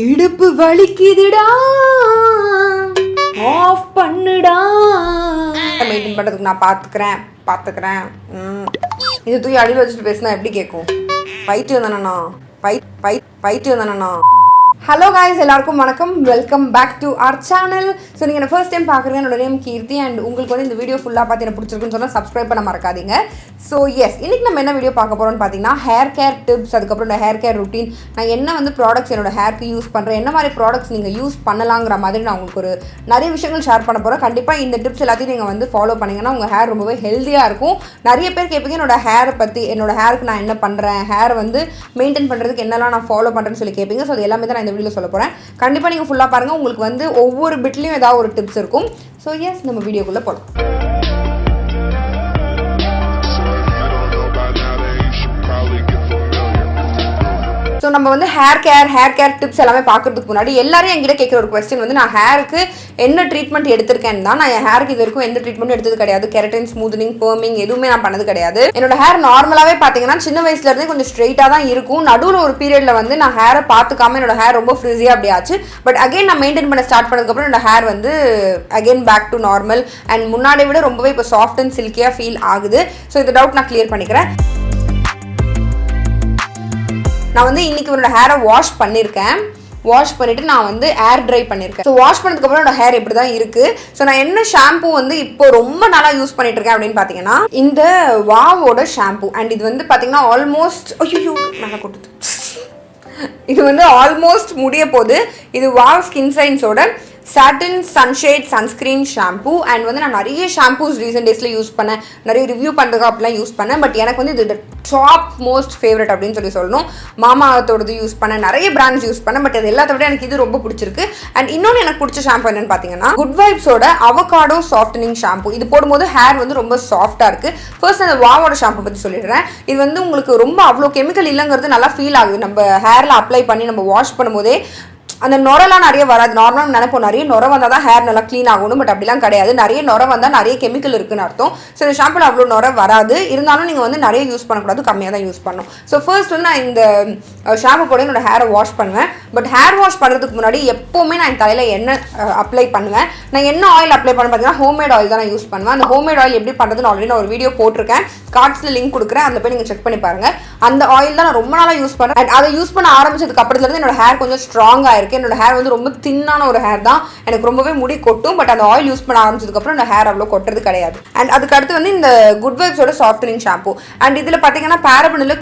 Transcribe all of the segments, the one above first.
இடுப்பு வலிக்குதுடா ஆஃப் பண்ணுடா. மெயின்டைன் பண்ணுறதுக்கு நான் பார்த்துக்கிறேன். இது தூக்கி அடியில் வச்சுட்டு பேசினா எப்படி கேட்கும்? பைத்தியம் தானண்ணா, பைத்தியம் தானண்ணா. ஹலோ காய்ஸ், எல்லாருக்கும் வணக்கம். Welcome back to our channel. So நீங்கள் என்ன ஃபர்ஸ்ட் டைம் பார்க்குறீங்க, என்னோட நேம் கீர்த்தி. அண்ட் உங்களுக்கு வந்து இந்த வீடியோ ஃபுல்லாக பார்த்து எனக்கு பிடிச்சிருக்குன்னு சொன்னால் சப்ஸ்கிரைப் பண்ண மறக்காதீங்க. ஸோ எஸ், இன்றைக்கி நம்ம என்ன வீடியோ பார்க்க போகிறோம்னு பார்த்தீங்கன்னா ஹேர் கேர் டிப்ஸ், அதுக்கப்புறம் இந்த ஹேர் கேர் ருட்டீன், நான் என்ன வந்து ப்ராடக்ட்ஸ் என்னோட ஹேருக்கு யூஸ் பண்ணுறேன், என்ன மாதிரி ப்ராடக்ட்ஸ் நீங்கள் யூஸ் பண்ணலாங்கிற மாதிரி நான் உங்களுக்கு ஒரு நிறைய விஷயங்கள் ஷேர் பண்ண போகிறேன். கண்டிப்பாக இந்த டிப்ஸ் எல்லாத்தையும் நீங்கள் வந்து ஃபாலோ பண்ணிங்கன்னா உங்கள் ஹேர் ரொம்பவே ஹெல்த்தியாக இருக்கும். நிறைய பேர் கேட்பீங்க என்னோட ஹேரை பற்றி, என்னோட ஹேருக்கு நான் என்ன பண்ணுறேன், ஹேர் வந்து மெயின்டைன் பண்ணுறதுக்கு என்னெல்லாம் நான் ஃபாலோ பண்ணுறேன்னு சொல்லி கேட்பீங்க. ஸோ அது எல்லாமே தான் நான் இந்த வீடியோவில் சொல்ல போகிறேன். கண்டிப்பாக நீங்கள் ஃபுல்லாக பாருங்கள், உங்களுக்கு வந்து ஒவ்வொரு பிட்லேயும் ஏதாவது ஒரு டிப்ஸ் இருக்கும். ஸோ எஸ், நம்ம வீடியோக்குள்ளே போகலாம். ஸோ நம்ம வந்து ஹேர் கேர் டிப்ஸ் எல்லாமே பார்க்கறதுக்கு முன்னாடி எல்லாரும் என்கிட்ட கேட்குற ஒரு கொஸ்டின் வந்து, நான் ஹேருக்கு என்ன ட்ரீட்மெண்ட் எடுத்திருக்கேன்னு தான். நான் என் ஹேருக்கு இது வரைக்கும் எந்த ட்ரீட்மெண்ட் எடுத்தது கிடையாது. கெரட்டின், ஸ்மூத்னிங், பெர்மிங் எதுவுமே நான் பண்ணது கிடையாது. என்னோட ஹேர் நார்மலாகவே பார்த்தீங்கன்னா சின்ன வயசுலேருந்தே கொஞ்சம் ஸ்ட்ரெயிட்டாக தான் இருக்கும். நடுவில் ஒரு பீரியடில் வந்து நான் ஹேரை பார்த்துக்காம என்னோட ஹேர் ரொம்ப ஃப்ரிஸியாக அப்படி ஆச்சு. பட் அகைன் நான் மெயின்டைன் பண்ண ஸ்டார்ட் பண்ணதுக்கப்புறம் என்னோட ஹேர் வந்து again back to normal and முன்னாடி விட ரொம்பவே இப்போ சாஃப்ட் அண்ட் சில்கியாக ஃபீல் ஆகுது. ஸோ இந்த டவுட் நான் கிளியர் பண்ணிக்கிறேன். நான் வந்து இன்னைக்கு என்னோட ஹேரை வாஷ் பண்ணிவிட்டு நான் வந்து ஏர் ட்ரை பண்ணியிருக்கேன். ஸோ வாஷ் பண்ணதுக்கப்புறம் என்னோட ஹேர் இப்படி தான் இருக்குது. ஸோ நான் என்ன ஷாம்பு வந்து இப்போ ரொம்ப நாளாக யூஸ் பண்ணிட்டு இருக்கேன் அப்படின்னு பார்த்தீங்கன்னா இந்த வாவோட ஷாம்பு. அண்ட் இது வந்து பார்த்தீங்கன்னா ஆல்மோஸ்ட் நல்லா கொடுத்து இது வந்து ஆல்மோஸ்ட் முடிய போகுது. இது வாவ் ஸ்கின் சயின்ஸோட satin sunshade sunscreen shampoo. And வந்து நான் நிறைய ஷாம்பூஸ் ரீசெண்ட் டேஸில் யூஸ் பண்ணேன், நிறைய ரிவ்யூ பண்ணுறதுக்கு அப்படிலாம் யூஸ் பண்ணேன். பட் எனக்கு வந்து இது டாப் மோஸ்ட் ஃபேவரட் அப்படின்னு சொல்லணும். மாமாத்தோடது யூஸ் பண்ணேன், நிறைய பிராண்ட்ஸ் யூஸ் பண்ணேன். பட் அது எல்லாத்த விட எனக்கு இது ரொம்ப பிடிச்சிருக்கு. அண்ட் இன்னொன்று எனக்கு பிடிச்ச ஷாம்பு என்னன்னு பார்த்தீங்கன்னா குட் வைப்ஸோட அவகாடோ சாஃப்டனிங் ஷாம்பு. இது போடும்போது ஹேர் வந்து ரொம்ப சாஃப்டாக இருக்குது. ஃபர்ஸ்ட் அந்த வாவோட ஷாம்பு பற்றி சொல்லிடுறேன். இது வந்து உங்களுக்கு ரொம்ப அவ்வளோ கெமிக்கல் இல்லைங்கிறது நல்லா ஃபீல் ஆகுது. நம்ம ஹேரில் அப்ளை பண்ணி நம்ம வாஷ் பண்ணும்போதே அந்த நுரெல்லாம் நிறைய வராது. நார்மலாக நினைப்போம் நிறைய நுரை வந்தால் தான் ஹேர் நல்லா க்ளீன் ஆகணும். பட் அப்படிலாம் கிடையாது. நிறைய நுரை வந்தால் நிறைய கெமிக்கல் இருக்குன்னு அர்த்தம். ஸோ இந்த ஷாம்பில் அவ்வளோ நுரை வராது. இருந்தாலும் நீங்கள் வந்து நிறைய யூஸ் பண்ணக்கூடாது, கம்மியாக தான் யூஸ் பண்ணணும். ஸோ ஃபர்ஸ்ட் வந்து நான் இந்த ஷாம்பு போட என்னோட ஹேரை வாஷ் பண்ணுவேன். பட் ஹேர் வாஷ் பண்ணுறதுக்கு முன்னாடி எப்போவுமே நான் என் தலையில் எண்ணெய் அப்ளை பண்ணுவேன். நான் என்ன ஆயில் அப்ளை பண்ண பார்த்தீங்கன்னா ஹோம்மேட் ஆயில் தான் நான் யூஸ் பண்ணுவேன். அந்த ஹோம்மேட் ஆயில் எப்படி பண்ணுறதுன்னு ஆல்ரெடி நான் ஒரு வீடியோ போட்டிருக்கேன், கார்ட்ஸில் லிங்க் கொடுக்குறேன், அதில் போய் நீங்கள் செக் பண்ணி பாருங்கள். அந்த ஆயில் தான் நான் ரொம்ப நாளாக யூஸ் பண்ணேன். அண்ட் அதை யூஸ் பண்ண ஆரம்பிச்சதுக்கு அப்புறத்துலேருந்து என்னோட ஹேர் கொஞ்சம் ஸ்ட்ராங்காக இருக்குது. என்னோட ஹேர் வந்து ரொம்ப தின்னான ஒரு ஹேர் தான், எனக்கு ரொம்பவே முடி கொட்டும். பட் அந்த ஆயில் யூஸ் பண்ண ஆரம்பிச்சதுக்கப்புறம் இந்த ஹேர் அவ்வளோ கொட்டுறது கிடையாது. அண்ட் அதுக்கு அடுத்து வந்து இந்த குட் வைப்ஸோட சாஃப்டனிங் ஷாம்பு. அண்ட் இதில் பார்த்தீங்கன்னா பேரபன் இல்லை,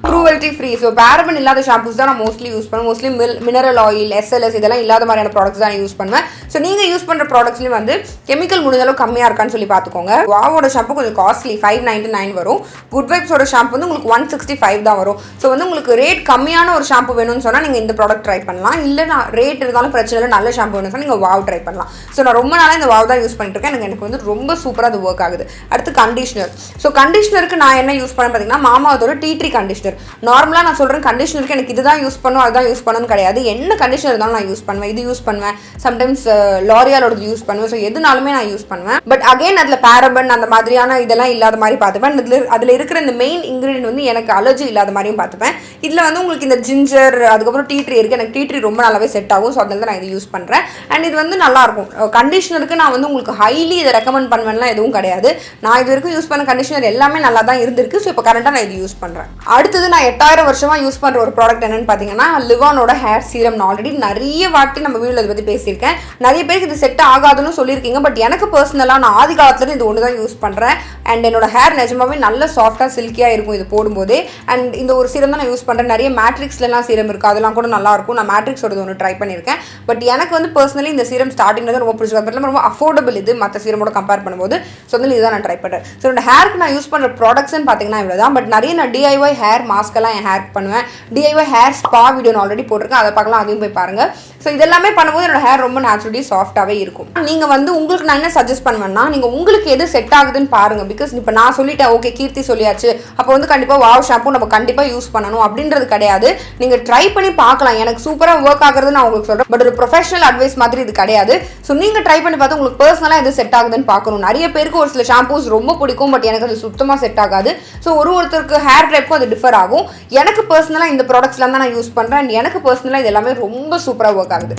க்ரூவல்ட்டி ஃப்ரீ. ஸோ பேரபன் இல்லாத ஷாம்பூஸ் தான் நான் மோஸ்ட்லி யூஸ் பண்ணுவேன். மோஸ்ட்லி மினரல் ஆயில், SLS இதெல்லாம் இல்லாத மாதிரியான ப்ராடக்ட்ஸ் தான் யூஸ் பண்ணுவேன். ஸோ நீங்கள் யூஸ் பண்ணுற ப்ராடக்ட்ஸ்லையும் வந்து கெமிக்கல் முடிஞ்சளவு கம்மியாக இருக்கான்னு சொல்லி பார்த்துக்கோங்க. வாவோட ஷாம்பு கொஞ்சம் காஸ்ட்லி, 599 வரும். குட் வைப்ஸோட ஷாம்பு வந்து உங்களுக்கு 165 தான் வரும். ஸோ வந்து உங்களுக்கு ரேட் கம்மியான ஒரு ஷாம்பு வேணும்னு சொன்னால் நீங்கள் இந்த ப்ராடக்ட் ட்ரை பண்ணலாம். இல்லை நான் ரேட் இருந்தாலும் பிரச்சனை இல்லை, நல்ல ஷாம்பு வேணும்னு சொன்னால் நீங்கள் வாவ் ட்ரை பண்ணலாம். ஸோ நான் ரொம்ப நாளாக இந்த வாவ் தான் யூஸ் பண்ணிட்டு இருக்கேன். எனக்கு வந்து ரொம்ப சூப்பராக அது ஒர்க் ஆகுது. அடுத்து கண்டிஷனர். ஸோ கண்டிஷனருக்கு நான் என்ன யூஸ் பண்ணேன் பார்த்தீங்கன்னா மாமாவோட டீ ட்ரீ கண்டிஷனர். நார்மலாக நான் சொல்கிறேன் கண்டிஷனருக்கு எனக்கு இதுதான் யூஸ் பண்ணும் அதுதான் யூஸ் பண்ணணும்னு கிடையாது. என்ன கண்டிஷனர் இருந்தாலும் நான் யூஸ் பண்ணுவேன். இது யூஸ் பண்ணுவேன், சம்டைம்ஸ் லாரியாலோட யூஸ் பண்ணுவேன். ஸோ எதுனாலுமே நான் யூஸ் பண்ணுவேன். பட் அகைன் அதில் பேரபன் அந்த மாதிரியான இதெல்லாம் இல்லாத மாதிரி பார்த்துப்பேன். அதில் இருக்கிற இந்த மெயின் இன்க்ரீடியன்ட் வந்து எனக்கு அலர்ஜி இல்லாத மாதிரியும் பார்த்துப்பேன். இதில் வந்து உங்களுக்கு இந்த ஜிஞ்சர், அதுக்கப்புறம் டீ ட்ரீ இருக்குது. எனக்கு டீ ட்ரீ ரொம்ப நல்லாவே செட் ஆகும். ஸோ அதனால தான் நான் இது யூஸ் பண்ணுறேன். அண்ட் இது வந்து நல்லாயிருக்கும். கண்டிஷனருக்கு நான் வந்து உங்களுக்கு ஹைலி இதை ரெக்கமெண்ட் பண்ணுவேன்லாம் எதுவும் கிடையாது. நான் இது வரைக்கும் யூஸ் பண்ண கண்டிஷனர் எல்லாமே நல்லா தான் இருந்திருக்கு. ஸோ இப்போ கரெக்டாக நான் இது யூஸ் பண்ணுறேன். அடுத்தது நான் 8000 வருஷமாக யூஸ் பண்ணுற ஒரு ப்ராடக்ட் என்னன்னு பார்த்தீங்கன்னா லிவானோட ஹேர் சீரம். நான் ஆல்ரெடி நிறைய வாட்டி நம்ம வீடியோவில் இதை பற்றி பேசியிருக்கேன். நிறைய பேருக்கு இது செட் ஆகாதுன்னு சொல்லியிருக்கீங்க. பட் எனக்கு பர்சனலாக நான் ஆதி காலத்துலேருந்து இது ஒன்று தான் யூஸ் பண்ணுறேன். அண்ட் என்னோட ஹேர் நிஜமாவே நல்ல சாஃப்டாக சில்கியாக இருக்கும் இது போடும்போதே. அண்ட் இந்த ஒரு சீரம் தான் நான் யூஸ் பண்ணுறேன். நிறைய மேட்ரிக்ஸ்லாம் சீரம் இருக்குது, அதெல்லாம் கூட நல்லாயிருக்கும். நான் மேட்ரிக்ஸோட ஒன்று ட்ரை பண்ணியிருக்கேன். பட் எனக்கு வந்து பர்சனலி இந்த சீரம் ஸ்டார்டிங்கில் தான் ரொம்ப பிடிச்சிருக்கு. ரொம்ப அஃபோர்டபுள் இது மற்ற சீரமோட கம்பேர் பண்ணும்போது. ஸோ வந்து இதுதான் நான் ட்ரை பண்ணுறேன். ஸோ என்னோட ஹேருக்கு நான் யூஸ் பண்ணுற ப்ராடக்ட்ஸ்ன்னு பார்த்தீங்கன்னா இவ்வளோ தான். பட் நிறைய நான் DIY ஹேர் மாஸ்க்கெல்லாம் என் ஹேருக்கு பண்ணுவேன். DIY ஹேர் ஸ்பா வீடியோ நான் ஆல்ரெடி போட்டிருக்கேன், அதை பார்க்கலாம், அதையும் போய் பாருங்கள். ஸோ இதெல்லாமே பண்ணும்போது என்னோட ஹேர் ரொம்ப நேச்சுரலி சாஃப்டாகவே இருக்கும். நீங்கள் வந்து உங்களுக்கு நான் என்ன சஜஸ்ட் பண்ணுவேன்னா, நீங்கள் உங்களுக்கு எது செட் ஆகுதுன்னு பாருங்கள். பிகாஸ் இப்போ நான் சொல்லிட்டேன், ஓகே கீர்த்தி சொல்லியாச்சு, அப்போ வந்து கண்டிப்பாக வாவ் ஷாம்பு நம்ம கண்டிப்பாக யூஸ் பண்ணணும் அப்படின்றது கிடையாது. நீங்கள் ட்ரை பண்ணி பார்க்கலாம். எனக்கு சூப்பராக ஒர்க் ஆகுறது நான் உங்களுக்கு சொல்கிறேன். பட் ஒரு ப்ரொஃபஷனல் அட்வைஸ் மாதிரி இது கிடையாது. ஸோ நீங்கள் ட்ரை பண்ணி பார்த்து உங்களுக்கு பர்சனலாக எது செட் ஆகுதுன்னு பார்க்கணும். நிறைய பேருக்கு ஒரு சில ஷாம்பூஸ் ரொம்ப பிடிக்கும், பட் எனக்கு அது சுத்தமாக செட் ஆகாது. ஸோ ஒருத்தருக்கு ஹேர் டைப்புக்கும் அது டிஃபர் ஆகும். எனக்கு பர்சனலாக இந்த ப்ராடக்ட்ஸ்லாம் தான் நான் யூஸ் பண்ணுறேன். அண்ட் எனக்கு பர்சனலாக இது எல்லாமே ரொம்ப சூப்பராக ஒர்க் ஆகுது.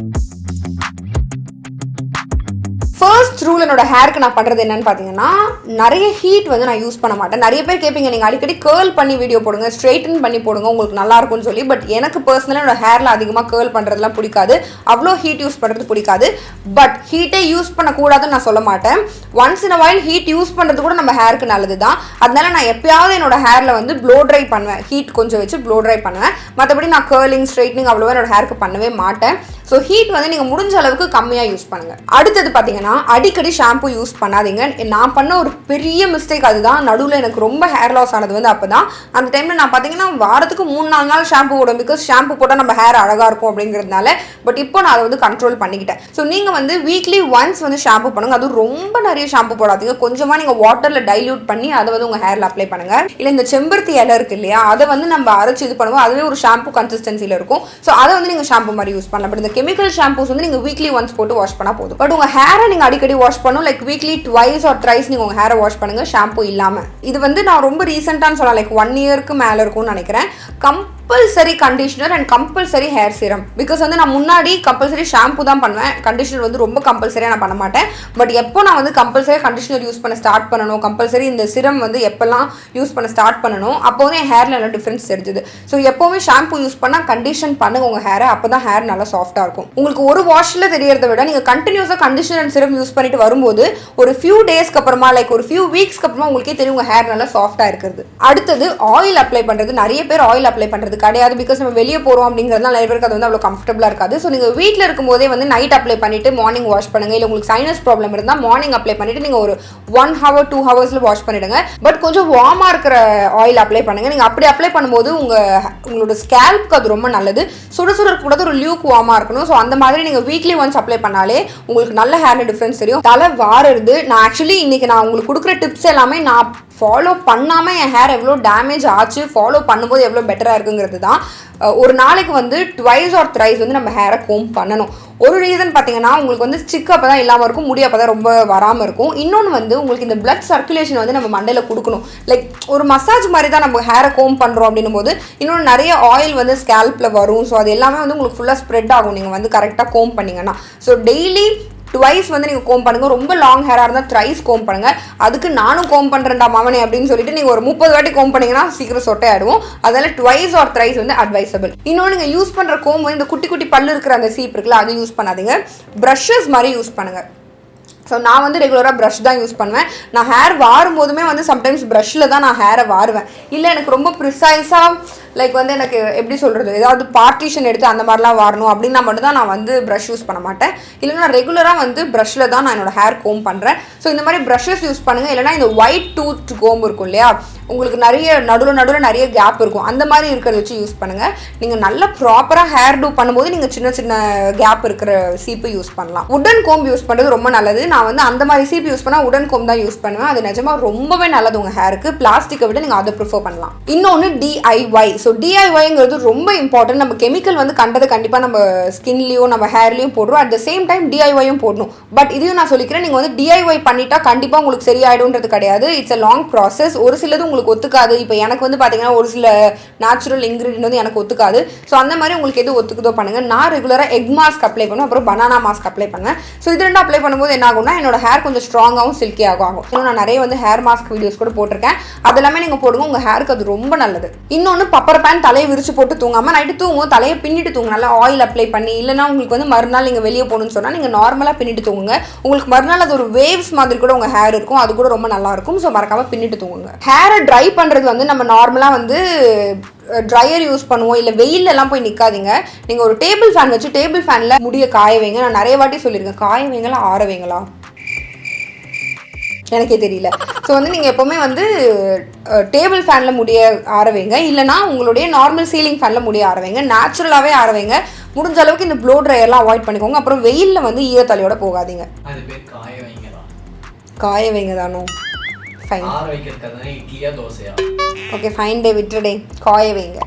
ஃபர்ஸ்ட் ரூல் என்னோட ஹேருக்கு நான் பண்ணுறது என்னன்னு பார்த்தீங்கன்னா, நிறைய ஹீட் வந்து நான் யூஸ் பண்ண மாட்டேன். நிறைய பேர் கேட்பீங்க, நீங்கள் அடிக்கடி கேர்ள் பண்ணி வீடியோ போடுங்க, ஸ்ட்ரெயிட்டன் பண்ணி போடுங்க, உங்களுக்கு நல்லா இருக்கும்னு சொல்லி. பட் எனக்கு பர்சனலாக என்னோட ஹேரில் அதிகமாக கேர்ள் பண்ணுறதுலாம் பிடிக்காது, அவ்வளோ ஹீட் யூஸ் பண்ணுறது பிடிக்காது. பட் ஹீட்டே யூஸ் பண்ணக்கூடாதுன்னு நான் சொல்ல மாட்டேன். Once in a while heat use பண்ணுறது கூட நம்ம ஹேருக்கு நல்லது தான். அதனால நான் எப்பயாவது என்னோட ஹேரில் வந்து ப்ளோ ட்ரை பண்ணுவேன், ஹீட் கொஞ்சம் வச்சு ப்ளோ ட்ரை பண்ணுவேன். மற்றபடி நான் கேர்லிங் ஸ்ட்ரைட்னிங் அவ்வளோவா என்னோட ஹேருக்கு பண்ணவே மாட்டேன். ஸோ ஹீட் வந்து நீங்கள் முடிஞ்ச அளவுக்கு கம்மியாக யூஸ் பண்ணுங்கள். அடுத்தது பார்த்தீங்கன்னா, அடிக்கடி ஷாம்பு யூஸ் பண்ணாதீங்க. நான் பண்ண ஒரு பெரிய மிஸ்டேக் அதுதான். நடுவில் எனக்கு ரொம்ப ஹேர் லாஸ் ஆனது வந்து அப்போ தான். அந்த டைமில் நான் பார்த்தீங்கன்னா வாரத்துக்கு 3-4 நாள் ஷாம்பு போடும். பிகாஸ் ஷாம்பு போட்டால் நம்ம ஹேர் அழகாக இருக்கும் அப்படிங்கிறதுனால. பட் இப்போ நான் அதை வந்து கண்ட்ரோல் பண்ணிக்கிட்டேன். ஸோ நீங்கள் வந்து வீக்லி ஒன்ஸ் வந்து ஷாம்பு பண்ணுங்க. அதுவும் ரொம்ப நிறைய ஷாம்பு போடாதீங்க. கொஞ்சமாக நீங்கள் வாட்டரில் டைல்யூட் பண்ணி அதை வந்து உங்கள் ஹேரில் அப்ளை பண்ணுங்கள். இல்லை இந்த செம்பருத்தி இலை இருக்கு இல்லையா, அதை வந்து நம்ம அரைச்சி இது பண்ணுவோம். அதுவே ஒரு ஷாம்பு கன்சிஸ்டன்சியில் இருக்கும். ஸோ அதை வந்து நீங்கள் ஷாம்பு மாதிரி யூஸ் பண்ணலாம். பட் இந்த கெமிக்கல் ஷாம்பூஸ் வந்து நீங்கள் வீக்லி ஒன்ஸ் போட்டு வாஷ் பண்ணால் போதும். பட் உங்கள் ஹேரை நீங்கள் அடிக்கடி வாஷ் பண்ணணும். Like weekly twice or thrice நீங்கள் உங்கள் ஹேரை வாஷ் பண்ணுங்க ஷாம்பு இல்லாமல். இது வந்து நான் ரொம்ப ரீசெண்டானு சொல்லலாம், லைக் 1 இயருக்கு மேலே இருக்கும்னு நினைக்கிறேன். Compulsory conditioner and compulsory hair serum. Because வந்து நான் முன்னாடி கம்பல்சரி ஷாம்பு தான் பண்ணுவேன், கண்டிஷனர் வந்து ரொம்ப கம்பல்சரியாக நான் பண்ண மாட்டேன். பட் எப்போ நான் வந்து கம்பல்சரி கண்டிஷனர் யூஸ் பண்ண ஸ்டார்ட் பண்ணணும், கம்பல்சரி இந்த சிரம் வந்து எப்போல்லாம் யூஸ் பண்ண ஸ்டார்ட் பண்ணணும், அப்போ வந்து என் ஹேரில் நல்லா டிஃப்ரென்ஸ் தெரிஞ்சுது. ஸோ எப்போவுமே ஷாம்பு யூஸ் பண்ணால் கண்டிஷன் பண்ணுங்க உங்கள் ஹேரை, அப்போ தான் ஹேர் நல்லா சாஃப்டாக இருக்கும். உங்களுக்கு ஒரு வாஷில் தெரியறத விட நீங்கள் கண்டினியூஸாக கண்டிஷனர் அண்ட் சிரம் யூஸ் பண்ணிட்டு வரும்போது ஒரு ஃபியூ டேஸ்க்கு அப்புறமா, லைக் ஒரு ஃபியூ வீக்ஸ்க்கு அப்புறமா உங்களுக்கே தெரியும் உங்கள் ஹேர் நல்லா சாஃப்டாக இருக்குது. அடுத்தது ஆயில் அப்ளை பண்ணுறது. நிறைய பேர் ஆயில் அப்ளை பண்ணுறது கிடையாது. பிகாஸ் நம்ம வெளியே போகிறோம் அப்படிங்கிறதுனால நிறைய பேருக்கு அது வந்து அவ்வளோ கம்ஃபர்டபுளாக இருக்காது. ஸோ நீங்கள் வீட்டில் இருக்கும்போதே வந்து நைட் அப்ளை பண்ணிவிட்டு மார்னிங் வாஷ் பண்ணுங்கள். இல்லை உங்களுக்கு சைனஸ் ப்ராப்ளம் இருந்தால் மார்னிங் அப்ளை பண்ணிவிட்டு நீங்கள் ஒரு 1 hour 2 hours வாஷ் பண்ணிவிடுங்க. பட் கொஞ்சம் வார்மாக இருக்கிற ஆயில் அப்ளை பண்ணுங்கள். நீங்கள் அப்படி அப்ளை பண்ணும்போது உங்களோட ஸ்கேல்ப்க்கு அது ரொம்ப நல்லது. சுட இருக்கக்கூடாது, ஒரு லியூக் வார்மாக இருக்கணும். ஸோ அந்த மாதிரி நீங்கள் வீக்லி ஒன்ஸ் அப்ளை பண்ணாலே உங்களுக்கு நல்ல ஹேர் டிஃப்ரென்ஸ் தெரியும். தலை வாருது. நான் ஆக்சுவலி இன்றைக்கி நான் உங்களுக்கு கொடுக்குற டிப்ஸ் எல்லாமே நான் ஃபாலோ பண்ணாமல் என் ஹேர் எவ்வளோ டேமேஜ் ஆச்சு, ஃபாலோ பண்ணும்போது எவ்வளோ பெட்டராக இருக்குங்கிறது தான். ஒரு நாளைக்கு வந்து 2 or 3 வந்து நம்ம ஹேரை கோம் பண்ணணும். ஒரு ரீசன் பார்த்தீங்கன்னா, உங்களுக்கு வந்து ஸ்டிக் அப்போ தான் இல்லாமல் இருக்கும், முடி அப்போ தான் ரொம்ப வராமல் இருக்கும். இன்னொன்று வந்து உங்களுக்கு இந்த பிளட் சர்க்குலேஷன் வந்து நம்ம மண்டையில் கொடுக்கணும். லைக் ஒரு மசாஜ் மாதிரி தான் நம்ம ஹேரை கோம் பண்ணுறோம் அப்படின்னும் போது இன்னொன்று நிறைய ஆயில் வந்து ஸ்கேல்பில் வரும். ஸோ அது எல்லாமே வந்து உங்களுக்கு ஃபுல்லாக ஸ்ப்ரெட் ஆகும் நீங்கள் வந்து கரெக்டாக கோம் பண்ணிங்கன்னா. ஸோ டெய்லி 2 வந்து நீங்கள் கோம் பண்ணுங்கள். ரொம்ப லாங் ஹேராக இருந்தால் 3 கோம் பண்ணுங்கள். அதுக்கு நானும் கோம் பண்ணுறேன்டா மவனே அப்படின்னு சொல்லிட்டு நீங்கள் ஒரு 30 வாட்டி கோம் பண்ணிங்கன்னா சீக்கிரம் சொட்டை ஆகிடுவோம். அதனால் 2 or 3 வந்து அட்வைசபிள். இன்னொன்று நீங்கள் யூஸ் பண்ணுற கோம் வந்து இந்த குட்டி குட்டி பல்லு இருக்கிற அந்த சீப் இருக்குல்ல, அது யூஸ் பண்ணாதீங்க. ப்ரஷஸ் மாதிரி யூஸ் பண்ணுங்கள். ஸோ நான் வந்து ரெகுலராக ப்ரஷ் தான் யூஸ் பண்ணுவேன். நான் ஹேர் வாரும் போதுமே வந்து சம்டைம்ஸ் ப்ரஷ்ஷில் தான் நான் ஹேரை வாருவேன். இல்லை எனக்கு ரொம்ப ப்ரிசைஸாக லைக் வந்து எனக்கு எப்படி சொல்கிறது, ஏதாவது பார்ட்டிஷன் எடுத்து அந்த மாதிரிலாம் வாரணும் அப்படின்னா மட்டும்தான் நான் வந்து ப்ரஷ் யூஸ் பண்ண மாட்டேன். இல்லைன்னா நான் ரெகுலராக வந்து ப்ரஷ்ஷில் தான் நான் என்னோட ஹேர் கோம் பண்ணுறேன். ஸோ இந்த மாதிரி ப்ரஷஸ் யூஸ் பண்ணுங்கள். இல்லைனா இந்த ஒயிட் டூத் கோம் இருக்கும் இல்லையா, உங்களுக்கு நடுவில் நிறைய கேப் இருக்கும், அந்த மாதிரி இருக்கிறத வச்சு யூஸ் பண்ணுங்கள். நீங்கள் நல்லா ப்ராப்பராக ஹேர் டூ பண்ணும்போது நீங்கள் சின்ன சின்ன கேப் இருக்கிற சீப்பு யூஸ் பண்ணலாம். உடன் கோம் யூஸ் பண்ணுறது ரொம்ப நல்லது. நான் வந்து அந்த மாதிரி சீப்பு யூஸ் பண்ணால் உடன் கோம் தான் யூஸ் பண்ணுவேன். அது நிஜமாக ரொம்பவே நல்லது உங்கள் ஹேருக்கு. பிளாஸ்டிக்கை விட நீங்கள் அதை ப்ரிஃபர் பண்ணலாம். இன்னொன்று DIY. ஸோ DIYங்கிறது ரொம்ப இம்பார்ட்டன்ட். நம்ம கெமிக்கல் வந்து கண்டதை கண்டிப்பாக நம்ம ஸ்கின்லேயும் நம்ம ஹேர்லேயும் போடுறோம். அட் த சேம் டைம் DIYயும் போடணும். பட் இதையும் நான் சொல்லிக்கிறேன், நீங்கள் வந்து DIY பண்ணிட்டா கண்டிப்பாக உங்களுக்கு சரியாயிடும்ன்றது கிடையாது. It's a long process. ஒரு சிலது உங்களுக்கு ஒத்துக்காது. இப்போ எனக்கு வந்து பார்த்தீங்கன்னா ஒரு சில நேச்சுரல் இன்க்ரீடியன்ட் வந்து எனக்கு ஒத்துக்காது. ஸோ அந்த மாதிரி உங்களுக்கு எது ஒத்துக்குதோ பண்ணுங்கள். நான் ரெகுலராக எக் மாஸ்க் அப்ளை பண்ணுவேன், அப்புறம் பனானா மாஸ்க் அப்ளை பண்ணுவேன். ஸோ இது 2 அப்ளை பண்ணும்போது என்ன ஆகும்னா என்னோட ஹேர் கொஞ்சம் ஸ்ட்ராங்காகவும் சில்கியாகவும் ஆகும். இன்னும் நான் நிறைய வந்து ஹேர் மாஸ்க் வீடியோஸ் கூட போட்டிருக்கேன். அதெல்லாமே நீங்கள் போடுங்க, உங்கள் ஹேருக்கு அது ரொம்ப நல்லது. இன்னொன்று பப்பர் பேன் தலையை விரிச்சு போட்டு தூங்காமல் நைட்டு தூங்கும் தலையை பின்னிட்டு தூங்க, நல்லா ஆயில் அப்ளை பண்ணி. இல்லைனா உங்களுக்கு வந்து மறுநாள் நீங்கள் வெளியே போகணும்னு சொன்னால் நீங்கள் நார்மலாக பின்னிட்டு தூங்குங்க. உங்களுக்கு மறுநாள் அது ஒரு வேவ்ஸ் மாதிரி கூட உங்கள் ஹேர் இருக்கும், அது கூட ரொம்ப நல்லா இருக்கும். ஸோ மறக்காமல் பின்னிட்டு தூங்குங்க. ஹேரை ட்ரை பண்ணுறது வந்து நம்ம நார்மலாக வந்து ட்ரையர் யூஸ் பண்ணுவோம். இல்லை வெயிலெல்லாம் போய் நிற்காதீங்க. நீங்கள் ஒரு டேபிள் ஃபேன் வச்சு டேபிள் ஃபேனில் முடிய காய வைங்க. நான் நிறைய வாட்டி சொல்லியிருக்கேன், காய வைங்களா ஆற வைங்களா எனக்கே தெரியல. ஸோ வந்து நீங்கள் எப்போவுமே வந்து டேபிள் ஃபேனில் முடிய ஆற வைங்க. இல்லைனா உங்களுடைய நார்மல் சீலிங் ஃபேனில் முடிய ஆற வைங்க. நேச்சுரலாகவே ஆற வைங்க. முடிஞ்ச அளவுக்கு இந்த ப்ளோ ட்ரையர்லாம் அவாய்ட் பண்ணிக்கோங்க. அப்புறம் வெயிலில் வந்து ஈரத்தலையோட போகாதீங்க. காய வைங்க தானோ? ஃபைன். ஓகே ஃபைன் டே, விட்டுடே, காய வைங்க.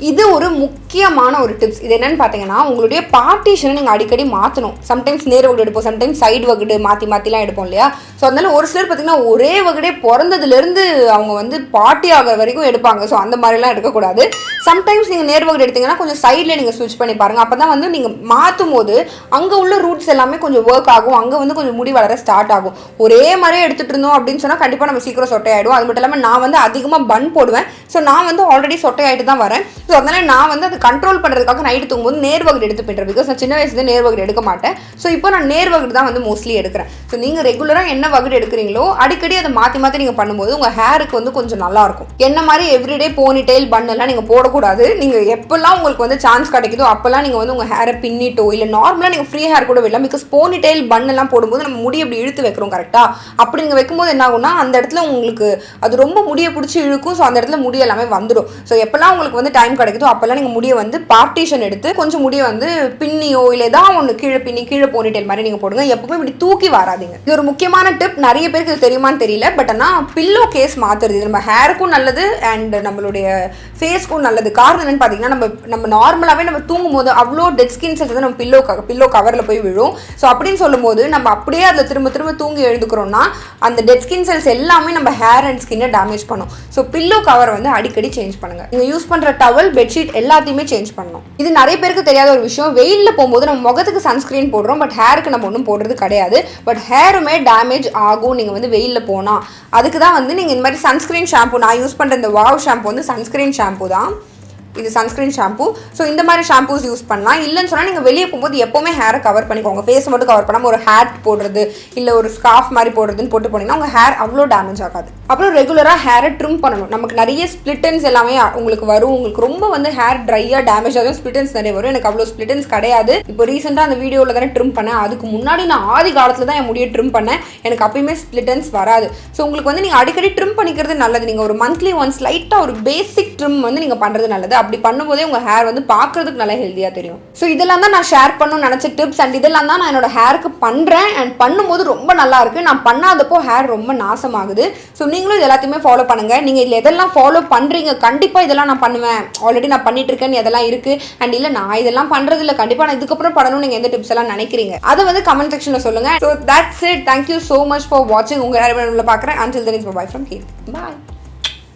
இது ஒரு முக்கியமான ஒரு டிப்ஸ். இது என்னன்னு பார்த்தீங்கன்னா, உங்களுடைய பார்ட்டிஷனை நீங்கள் அடிக்கடி மாற்றணும். சம்டைம்ஸ் நேர் வகுடு எடுப்போம், சம்டைம்ஸ் சைடு வகுடு மாற்றிலாம் எடுப்போம் இல்லையா? ஸோ அதனால ஒரு சிலர் பார்த்தீங்கன்னா ஒரே வகுடே பிறந்ததுலேருந்து அவங்க வந்து பார்ட்டி ஆகிற வரைக்கும் எடுப்பாங்க. ஸோ அந்த மாதிரிலாம் எடுக்கக்கூடாது. சம்டைம்ஸ் நீங்கள் நேர் வகுடு எடுத்தீங்கன்னா கொஞ்சம் சைடில் நீங்கள் ஸ்விட்ச் பண்ணி பாருங்கள். அப்போ தான் வந்து நீங்கள் மாற்றும் போது அங்கே உள்ள ரூட்ஸ் எல்லாமே கொஞ்சம் ஒர்க் ஆகும். அங்கே வந்து கொஞ்சம் முடி வளர ஸ்டார்ட் ஆகும். ஒரே மாதிரியே எடுத்துகிட்டு இருந்தோம் அப்படின்னு சொன்னால் கண்டிப்பாக நம்ம சீக்கிரம் சொட்டையாயிடும். அது மட்டும் இல்லாமல் நான் வந்து அதிகமாக பன் போடுவேன். ஸோ நான் வந்து ஆல்ரெடி சொட்டையாயிட்டு தான் வரேன். ஸோ அதனால நான் வந்து அதை கண்ட்ரோல் பண்ணுறதுக்காக நைட்டு தூங்கும்போது நேர் வகுடு எடுத்து போய்ட்டுறேன். பிகாஸ் நான் சின்ன வயசுல நேர் வகுடு எடுக்க மாட்டேன். ஸோ இப்போ நான் நேர் வகுடு தான் வந்து மோஸ்ட்லி எடுக்கிறேன். ஸோ நீங்கள் ரெகுலராக என்ன வகுடு எடுக்கிறீங்களோ அடிக்கடி அதை மாற்றி நீங்கள் பண்ணும்போது உங்கள் ஹேருக்கு வந்து கொஞ்சம் நல்லாயிருக்கும். என்ன மாதிரி எவ்ரிடே போனி டெயில் பண்ணெல்லாம் நீங்கள் போடக்கூடாது. நீங்கள் எப்போல்லாம் உங்களுக்கு வந்து சான்ஸ் கிடைக்குதோ அப்போல்லாம் நீங்கள் வந்து உங்கள் ஹேரை பின்னிட்டோ இல்லை நார்மலாக நீங்கள் ஃப்ரீ ஹேர் கூட விடலாம். பிகாஸ் போனி டெயில் பண்ணெல்லாம் போடும்போது நம்ம முடி அப்படி இழுத்து வைக்கிறோம் கரெக்டாக. அப்படி நீங்கள் வைக்கும்போது என்ன ஆகும்னா அந்த இடத்துல உங்களுக்கு அது ரொம்ப முடியை பிடிச்சி இழுக்கும். ஸோ அந்த இடத்துல முடி எல்லாமே வந்துடும். ஸோ எப்போல்லாம் உங்களுக்கு வந்து டைம் கிடைக்குதோ அப்போல்லாம் நீங்கள் முடியை வந்து பார்ட்டிஷன் எடுத்து கொஞ்சம் முடியை வந்து பின்னியோ இல்லை ஏதாவது ஒன்று கீழே பின்னி கீழே போனிட்டேல் மாதிரி நீங்கள் போடுங்க. எப்பவுமே இப்படி தூக்கி வராதிங்க. இது ஒரு முக்கியமான டிப். நிறைய பேருக்கு இது தெரியுமான்னு தெரியல. பட் ஆனால் பில்லோ கேஸ் மாற்றுறது நம்ம ஹேருக்கும் நல்லது அண்ட் நம்மளுடைய ஃபேஸ்க்கும் நல்லது. காரணம் என்னன்னு பார்த்தீங்கன்னா நம்ம நார்மலாகவே நம்ம தூங்கும் போது அவ்வளோ டெட் ஸ்கின் செல்ஸ் வந்து நம்ம பில்லோ கவரில் போய் விழும். ஸோ அப்படின்னு சொல்லும்போது நம்ம அப்படியே அதில் திரும்ப தூங்கி எழுதுக்கிறோம்னா அந்த டெட் ஸ்கின் செல்ஸ் எல்லாமே நம்ம ஹேர் அண்ட் ஸ்கின்னை டேமேஜ் பண்ணும். ஸோ பில்லோ கவர் வந்து அடிக்கடி சேஞ்ச் பண்ணுங்க. நீங்கள் யூஸ் பண்ணுற டவல் பெட்ஷீட் எல்லாத்தையுமே சேஞ்ச் பண்ணணும். இது நிறைய பேருக்கு தெரியாத ஒரு விஷயம். வெயிலில் போகும்போது நம்ம முகத்துக்கு சன்ஸ்கிரீன் போடுறோம். பட் ஹேருக்கு நம்ம ஒன்றும் போடுறது கிடையாது. பட் ஹேருமே டேமேஜ் ஆகும் நீங்கள் வந்து வெயிலில் போனால். அதுக்கு தான் வந்து நீங்கள் இந்த மாதிரி சன்ஸ்கிரீன் ஷாம்பு நான் யூஸ் பண்ணுற இந்த வாவ் ஷாம்பு வந்து சன்ஸ்கிரீன் ஷாம்பு தான். இது சன்ஸ்கிரீன் ஷாம்பு. ஸோ இந்த மாதிரி ஷாம்பூஸ் யூஸ் பண்ணலாம். இல்லைன்னு சொன்னால் நீங்கள் வெளியே போகும்போது எப்போவுமே ஹேரை கவர் பண்ணிக்கோங்க. ஃபேஸ் மட்டும் கவர் பண்ணாமல் ஒரு ஹேட் போடுறது இல்லை ஒரு ஸ்கார்ஃப் மாதிரி போடுறதுன்னு போட்டு போனீங்கன்னா உங்கள் ஹேர் அவ்வளோ டேமேஜ் ஆகாது. அப்புறம் ரெகுலராக ஹேரை ட்ரிம் பண்ணணும். நமக்கு நிறைய ஸ்பிளிட்டன்ஸ் எல்லாமே உங்களுக்கு வரும். உங்களுக்கு ரொம்ப வந்து ஹேர் ட்ரையாக டேமேஜ் ஆகும். ஸ்பிளிட்டன்ஸ் நிறைய வரும். எனக்கு அவ்வளோ ஸ்பிளிட்டன்ஸ் கிடையாது. இப்போ ரீசெண்டாக அந்த வீடியோவில் தானே ட்ரிம் பண்ணேன். அதுக்கு முன்னாடி நான் ஆதி காலத்தில் தான் என் முடியை ட்ரிம் பண்ணேன். எனக்கு அப்பயுமே ஸ்பிளிட்டன்ஸ் வராது. ஸோ உங்களுக்கு வந்து நீங்கள் அடிக்கடி ட்ரிம் பண்ணிக்கிறது நல்லது. நீங்கள் ஒரு மந்த்லி ஒன்ஸ் லைட்டாக ஒரு பேசிக் ட்ரிம் வந்து நீங்கள் பண்ணுறது நல்லது. அப்படி பண்ணும்போதே உங்கள் ஹேர் வந்து பார்க்குறதுக்கு நல்லா ஹெல்த்தியாக தெரியும். ஸோ இதெல்லாம் தான் நான் ஷேர் பண்ணணும்னு நினச்ச டிப்ஸ் அண்ட் இதெல்லாம் தான் நான் என்னோட ஹேருக்கு பண்ணுறேன். அண்ட் பண்ணும்போது ரொம்ப நல்லா இருக்குது. நான் பண்ணாதப்போ ஹேர் ரொம்ப நாசமாகுது. ஸோ நீங்களும் இது எல்லாத்தையுமே ஃபாலோ பண்ணுங்கள். நீங்கள் இதில் எதெல்லாம் ஃபாலோ பண்ணுறீங்க கண்டிப்பாக இதெல்லாம் நான் பண்ணுவேன், ஆல்ரெடி நான் பண்ணிட்டு இருக்கேன்னு எதெல்லாம் இருக்குது அண்ட் இல்லை நான் இதெல்லாம் பண்ணுறது இல்லை கண்டிப்பாக நான் இதுக்கப்புறம் பண்ணணும் நீங்கள் எந்த டிப்ஸ் எல்லாம் நினைக்கிறீங்க அதை வந்து கமெண்ட் செக்ஷனில் சொல்லுங்கள். So that's it. Thank you so much for வாட்சிங். உங்கள் ஹேர் பார்க்குறேன். Until then, it's bye from Keerthi. Bye.